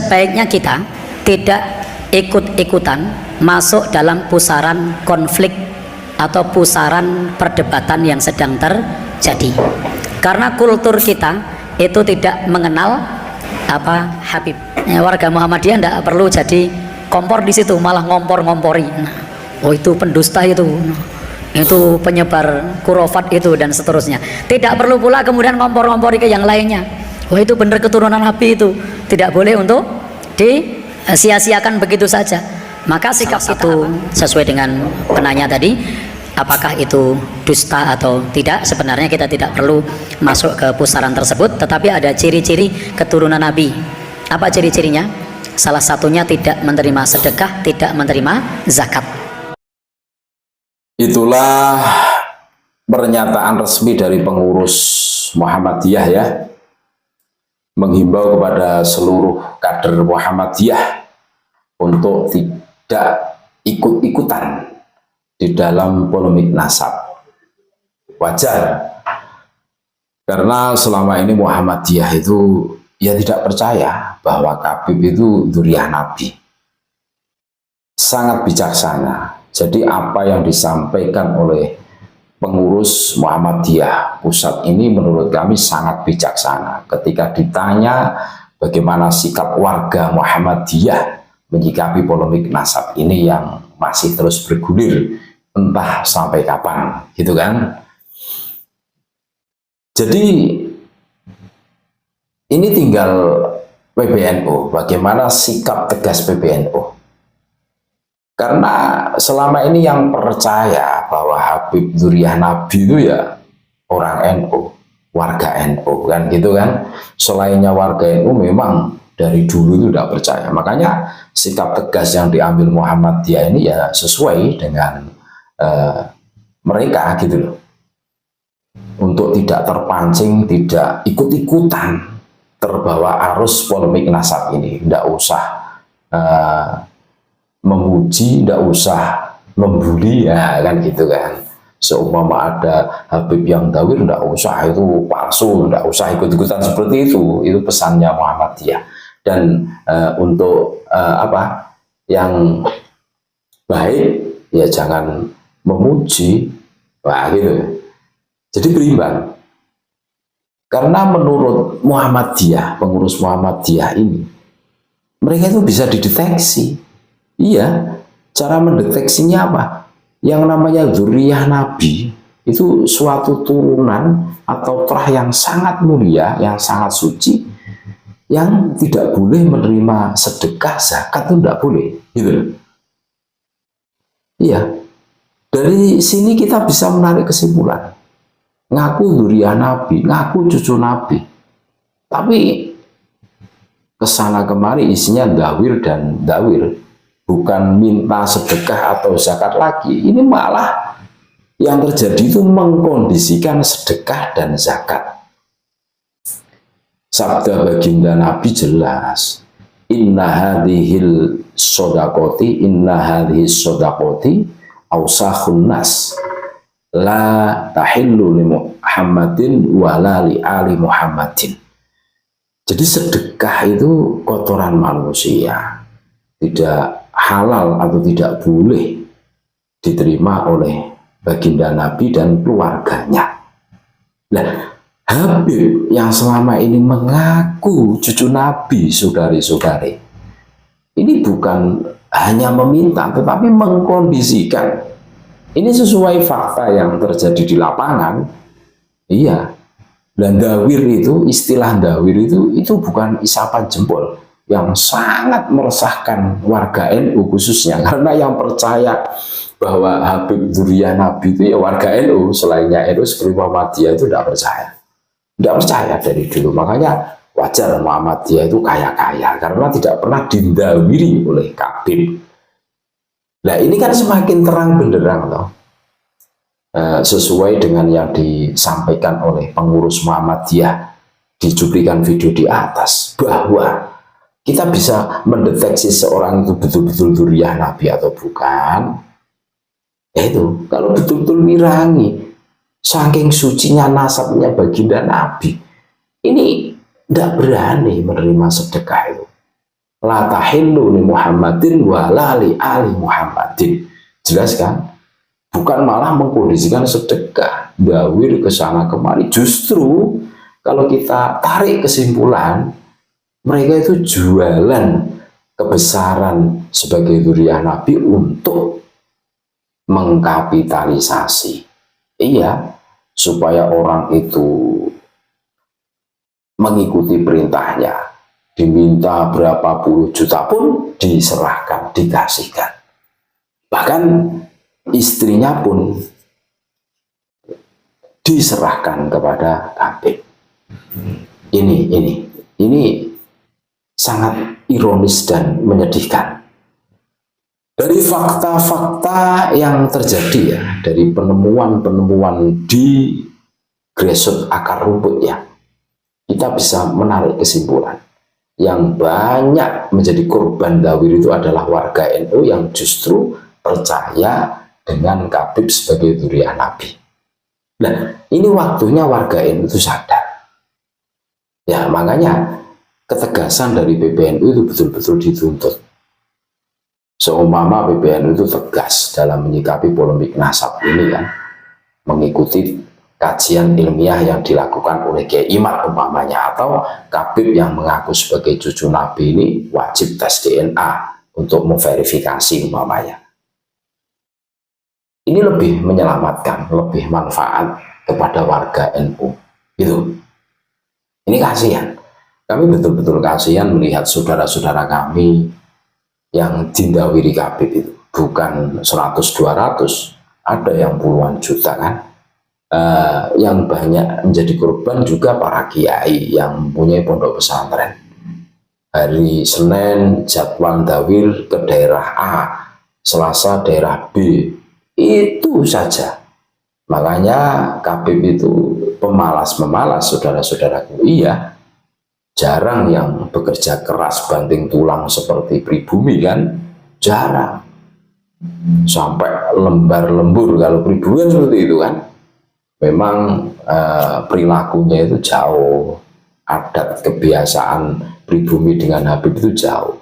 sebaiknya kita tidak ikut-ikutan masuk dalam pusaran konflik atau pusaran perdebatan yang sedang terjadi, karena kultur kita itu tidak mengenal Habib. Warga Muhammadiyah tidak perlu jadi kompor di situ, malah ngompor-ngompori. Oh itu pendusta itu penyebar kurofat itu dan seterusnya. Tidak perlu pula kemudian ngompor-ngompori ke yang lainnya. Oh itu benar keturunan Nabi itu, tidak boleh untuk disia-siakan begitu saja. Maka sikap itu sesuai dengan penanya tadi, apakah itu dusta atau tidak, sebenarnya kita tidak perlu masuk ke pusaran tersebut, tetapi ada ciri-ciri keturunan Nabi. Apa ciri-cirinya? Salah satunya tidak menerima sedekah, tidak menerima zakat. Itulah pernyataan resmi dari pengurus Muhammadiyah ya, menghimbau kepada seluruh kader Muhammadiyah untuk tidak ikut-ikutan di dalam polemik nasab. Wajar, karena selama ini Muhammadiyah itu ya tidak percaya bahwa Habib itu dzurriyyah Nabi. Sangat bijaksana. Jadi apa yang disampaikan oleh pengurus Muhammadiyah pusat ini menurut kami sangat bijaksana. Ketika ditanya bagaimana sikap warga Muhammadiyah menyikapi polemik nasab ini yang masih terus bergulir entah sampai kapan, gitu kan. Jadi ini tinggal PBNU, bagaimana sikap tegas PBNU. Karena selama ini yang percaya bahwa Habib dzurriyyah Nabi itu ya orang NU, warga NU kan gitu kan. Selainnya warga NU memang dari dulu itu tidak percaya. Makanya sikap tegas yang diambil Muhammadiyah ini ya sesuai dengan mereka gitu loh. Untuk tidak terpancing, tidak ikut-ikutan terbawa arus polemik nasab ini. Tidak usah memuji, tidak usah membuli ya kan gitu kan. Seumpama ada Habib yang dawir, tidak usah, itu palsu, tidak usah ikut-ikutan seperti itu. Itu pesannya Muhammadiyah. Dan untuk yang baik ya jangan memuji, wah gitu. Jadi berimbang. Karena menurut Muhammadiyah, pengurus Muhammadiyah ini, mereka itu bisa dideteksi. Iya, cara mendeteksinya apa? Yang namanya dzurriyyah Nabi itu suatu turunan atau terah yang sangat mulia, yang sangat suci, yang tidak boleh menerima sedekah, zakat itu tidak boleh, gitu. Iya, dari sini kita bisa menarik kesimpulan. Ngaku dzurriyyah Nabi, ngaku cucu Nabi, tapi kesana kemari isinya dawir dan dawir, bukan minta sedekah atau zakat lagi. Ini malah yang terjadi itu mengkondisikan sedekah dan zakat. Sabda baginda Nabi jelas, inna hadhil sodakoti awsahun nas la tahillu li Muhammadin wala li ali Muhammadin. Jadi sedekah itu kotoran manusia, tidak halal atau tidak boleh diterima oleh baginda Nabi dan keluarganya. Nah, Habib yang selama ini mengaku cucu Nabi, saudari-saudari, ini bukan hanya meminta tetapi mengkondisikan. Ini sesuai fakta yang terjadi di lapangan. Iya. Dan dawir itu, istilah dawir itu bukan isapan jempol, yang sangat meresahkan warga NU khususnya, karena yang percaya bahwa Habib dzurriyyah Nabi itu ya warga NU, selainnya NU seperti Muhammadiyah itu tidak percaya. Tidak percaya dari dulu. Makanya wajar Muhammadiyah itu kaya-kaya karena tidak pernah didawiri oleh Habib. Nah ini kan semakin terang benderang loh. Sesuai dengan yang disampaikan oleh pengurus Muhammadiyah di cuplikan video di atas, bahwa kita bisa mendeteksi seorang itu betul-betul dzurriyyah Nabi atau bukan. Itu kalau betul-betul mirangi saking sucinya nasabnya baginda Nabi, ini tidak berani menerima sedekah itu. la tahillu li Muhammadin wa la li ali Muhammadin. Jelas kan? Bukan malah mengkondisikan sedekah, dawir ke sana kemari. Justru kalau kita tarik kesimpulan, mereka itu jualan kebesaran sebagai zuriyah Nabi untuk mengkapitalisasi. Iya, supaya orang itu mengikuti perintahnya, diminta berapa puluh juta pun diserahkan, dikasihkan. Bahkan istrinya pun diserahkan kepada Habib. Ini sangat ironis dan menyedihkan. Dari fakta-fakta yang terjadi ya, dari penemuan-penemuan di grassroots akar rumput ya, kita bisa menarik kesimpulan yang banyak menjadi korban dawir itu adalah warga NU yang justru percaya dengan Habib sebagai zuriyah Nabi. Nah, ini waktunya warga NU itu sadar. Ya, makanya ketegasan dari PBNU itu betul-betul dituntut. Seumpama PBNU itu tegas dalam menyikapi polemik nasab ini kan, mengikuti kajian ilmiah yang dilakukan oleh Kiai Imad umpamanya, atau Habib yang mengaku sebagai cucu Nabi ini wajib tes DNA untuk memverifikasi umpamanya. Ini lebih menyelamatkan, lebih manfaat kepada warga NU. Gitu. Ini kasihan. Kami betul-betul kasihan melihat saudara-saudara kami yang dindawiri Habib itu. Bukan 100-200, ada yang puluhan juta kan. Yang banyak menjadi korban juga para kiai yang mempunyai pondok pesantren. Hari Senin jadwal dawir ke daerah A, Selasa daerah B. Itu saja. Makanya Habib itu pemalas-memalas, saudara-saudaraku. Iya, jarang yang bekerja keras banting tulang seperti pribumi kan, jarang. Sampai lembar-lembur, kalau pribumi kan seperti itu kan. Memang perilakunya itu jauh, adat kebiasaan pribumi dengan Habib itu jauh.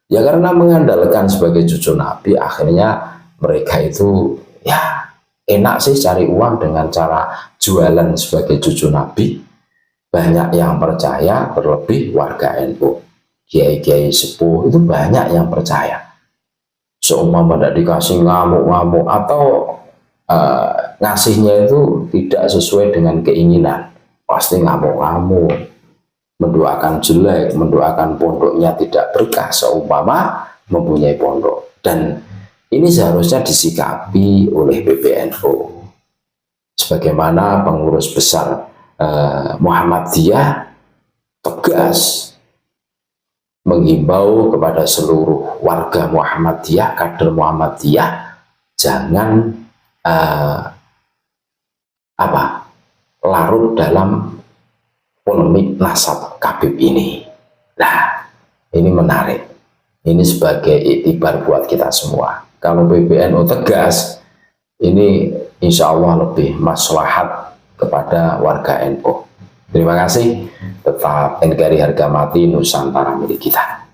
Ya karena mengandalkan sebagai cucu Nabi, akhirnya mereka itu ya enak sih cari uang dengan cara jualan sebagai cucu Nabi. Banyak yang percaya, terlebih warga NU, kiai-kiai sepuh itu banyak yang percaya. Seumpama tidak dikasih ngamuk-ngamuk atau ngasihnya itu tidak sesuai dengan keinginan, pasti ngamuk-ngamuk, mendoakan jelek, mendoakan pondoknya tidak berkah seumpama mempunyai pondok. Dan ini seharusnya disikapi oleh PBNU sebagaimana pengurus besar Muhammadiyah tegas menghimbau kepada seluruh warga Muhammadiyah, kader Muhammadiyah, jangan larut dalam polemik nasab Habib ini. Nah, ini menarik. Ini sebagai iktibar buat kita semua. Kalau PBNU tegas, ini insya Allah lebih maslahat kepada warga NU. Terima kasih. Tetap NKRI harga mati, Nusantara milik kita.